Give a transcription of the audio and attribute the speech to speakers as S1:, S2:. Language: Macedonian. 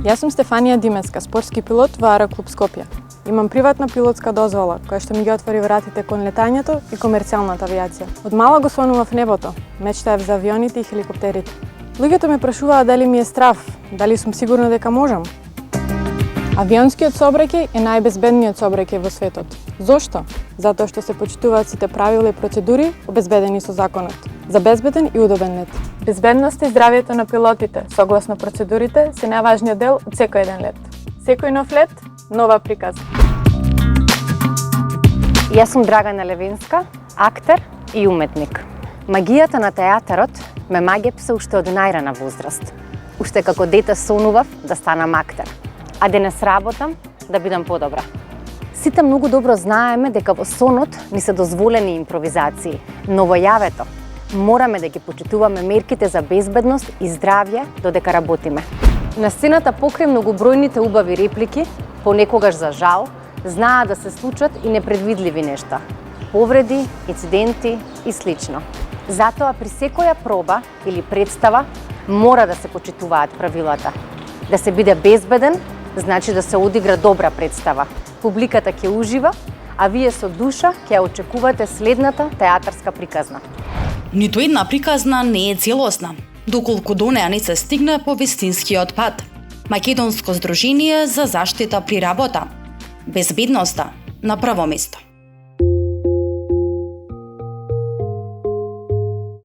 S1: Јас сум Стефанија Димеска, спортски пилот во Аероклуб Скопје. Имам приватна пилотска дозвола, која што ми ги отвори вратите кон летањето и комерцијалната авијација. Од мала го сонував небото, мечтаев за авионите и хеликоптерите. Луѓето ме прашуваат дали ми е страв, дали сум сигурна дека можам. Авионскиот сообраќај е најбезбедниот сообраќај во светот. Зошто? Затоа што се почитуваат сите правила и процедури обезбедени со законот за безбеден и удобен лет. Безбедноста и здравјето на пилотите, согласно процедурите, се најважниот дел од секој еден лет. Секој нов лет, нова приказна.
S2: Јас сум Драгана Левинска, актер и уметник. Магијата на театарот ме магепса уште од најрана возраст. Уште како дете сонував да станам актер, а денес работам да бидам подобра. Сите многу добро знаеме дека во сонот ни се дозволени импровизации, но во јавето мораме да ги почитуваме мерките за безбедност и здравје додека работиме. На сцената покрај многобројните убави реплики, понекогаш за жал, знаат да се случат и непредвидливи нешта. Повреди, инциденти и слично. Затоа при секоја проба или представа мора да се почитуваат правилата. Да се биде безбеден, значи да се одигра добра представа. Публиката ќе ужива, а вие со душа ќе очекувате следната театарска приказна.
S3: Ниту една приказна не е целосна, доколку до неа не се стигне по вистинскиот пат. Македонско здружение за заштита при работа. Безбедноста на прво место.